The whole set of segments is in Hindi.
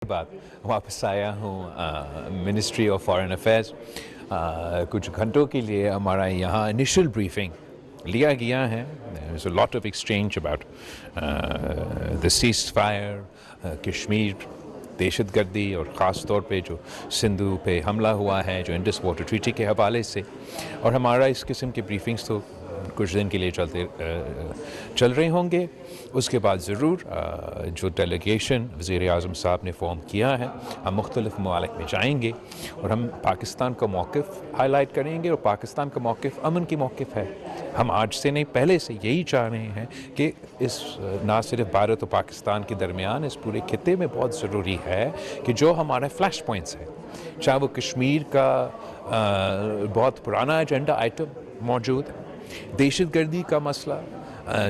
बाद वापस आया हूँ मिनिस्ट्री ऑफ फॉरेन अफेयर्स। कुछ घंटों के लिए हमारा यहाँ इनिशियल ब्रीफिंग लिया गया है। There's a lot of exchange about the ceasefire, Kashmir, दहशतगर्दी और ख़ास तौर पे जो सिंधु पे हमला हुआ है, जो इंडस वाटर ट्रीटी के हवाले से। और हमारा इस किस्म के ब्रीफिंग्स तो कुछ दिन के लिए चल रहे होंगे। उसके बाद ज़रूर जो डेलीगेशन वज़ीर-ए-आज़म साहब ने फॉर्म किया है, हम मुख्तलिफ़ ममालिक में जाएंगे और हम पाकिस्तान का मौक़िफ़ हाईलाइट करेंगे। और पाकिस्तान का मौक़िफ़ अमन की मौक़िफ़ है। हम आज से नहीं, पहले से यही चाह रहे हैं कि इस ना सिर्फ भारत और पाकिस्तान के दरमियान, इस पूरे खित्ते में बहुत ज़रूरी है कि जो हमारे फ्लैश पॉइंट्स हैं, चाहे वो कश्मीर का बहुत पुराना एजेंडा आइटम मौजूद है, दहशतगर्दी का मसला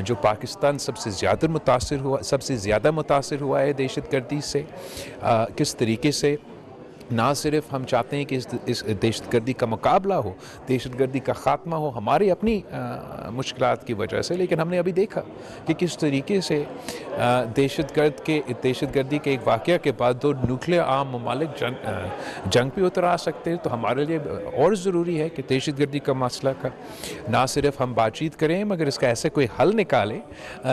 जो पाकिस्तान सबसे ज़्यादा मुतासिर हुआ है दहशतगर्दी से, किस तरीके से ना सिर्फ हम चाहते हैं कि इस दहशतगर्दी का मुकाबला हो, दहशतगर्दी का ख़ात्मा हो हमारी अपनी मुश्किलात की वजह से, लेकिन हमने अभी देखा कि किस तरीके से दहशतगर्दी के एक वाक़या के बाद दो न्यूक्लियर आर्म ममालिक जंग पे उतर आ सकते हैं। तो हमारे लिए और ज़रूरी है कि दहशतगर्दी का मसला का ना सिर्फ हम बातचीत करें, मगर इसका ऐसे कोई हल निकालें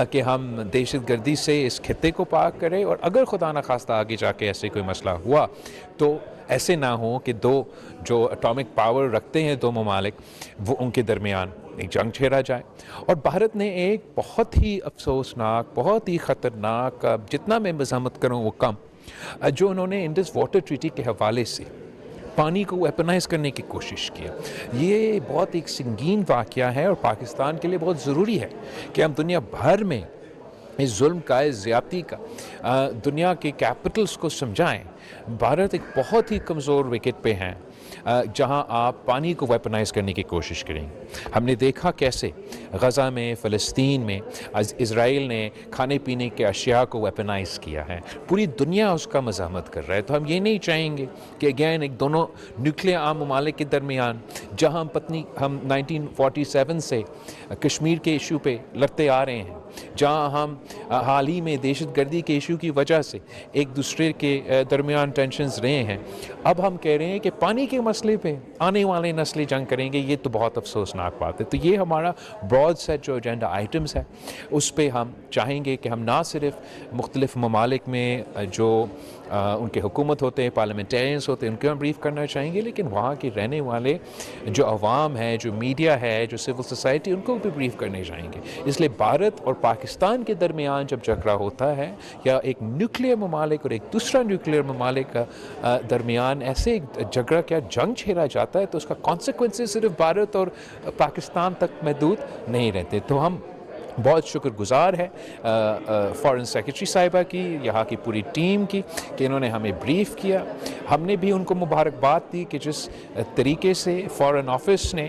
कि हम दहशतगर्दी से इस खित्ते को पाक करें। और अगर खुदा न खास्ता आगे जाके ऐसे कोई मसला हुआ तो ऐसे ना हो कि दो जो एटॉमिक पावर रखते हैं दो ममालिक, वो उनके दरमियान एक जंग छेड़ा जाए। और भारत ने एक बहुत ही अफसोसनाक, बहुत ही ख़तरनाक, जितना मैं मज़म्मत करूँ वो कम, जो उन्होंने इंडस वाटर ट्रीटी के हवाले से पानी को वेपनाइज़ करने की कोशिश की। ये बहुत एक संगीन वाक़या है और पाकिस्तान के लिए बहुत ज़रूरी है कि हम दुनिया भर में इस जुल्म का, इस ज़्यादती का दुनिया के कैपिटल्स को समझाएं। भारत एक बहुत ही कमज़ोर विकेट पे हैं जहां आप पानी को वेपनाइज़ करने की कोशिश करेंगे। हमने देखा कैसे गज़ा में, फ़लस्तीन में इज़राइल ने खाने पीने के अशिया को वेपनाइज़ किया है। पूरी दुनिया उसका मज़ाहमत कर रहा है। तो हम ये नहीं चाहेंगे कि अगेन एक दोनों न्यूक्लियर आर्म ममालिक के दरमियान, जहाँ हम 1947 से कश्मीर के इशू पे लड़ते आ रहे हैं, जहाँ हम हाल ही में दहशतगर्दी के इशू की वजह से एक दूसरे के दरमियान टेंशन्स रहे हैं, अब हम कह रहे हैं कि पानी के मसले पे आने वाले नस्लें जंग करेंगे। ये तो बहुत अफसोसनाक बात है। तो ये हमारा ब्रॉड सेट जो एजेंडा आइटम्स है, उस पे हम चाहेंगे कि हम ना सिर्फ मुख्तलिफ़ ममालिक में जो उनके हुकूमत होते हैं, पार्लियामेंटेरियंस होते हैं, उनको हम ब्रीफ करना चाहेंगे, लेकिन वहाँ के रहने वाले जो अवाम है, जो मीडिया है, जो सिविल सोसाइटी, उनको भी ब्रीफ करने चाहेंगे। इसलिए भारत और पाकिस्तान के दरमियान जब झगड़ा होता है, या एक न्यूक्लियर ममालिक और एक दूसरा न्यूक्लियर ममालिक का दरमियान ऐसे एक झगड़ा क्या जंग छेड़ा जाता है, तो उसका कॉन्सिक्वेंसेस सिर्फ भारत और पाकिस्तान तक महदूद नहीं रहते। तो हम बहुत शुक्रगुज़ार है फ़ॉरेन सेक्रेटरी साहिबा की, यहाँ की पूरी टीम की, कि इन्होंने हमें ब्रीफ़ किया। हमने भी उनको मुबारकबाद दी कि जिस तरीके से फ़ॉरेन ऑफिस ने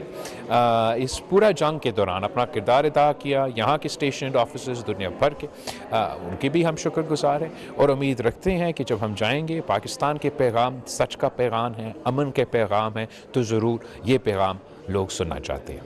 इस पूरा जंग के दौरान अपना किरदार अदा किया, यहाँ के स्टेशनड ऑफिसर्स दुनिया भर के, उनके भी हम शुक्रगुज़ार हैं। और उम्मीद रखते हैं कि जब हम जाएंगे, पाकिस्तान के पैगाम सच का पैगाम है, अमन के पैगाम है, तो ज़रूर ये पैगाम लोग सुनना चाहते हैं।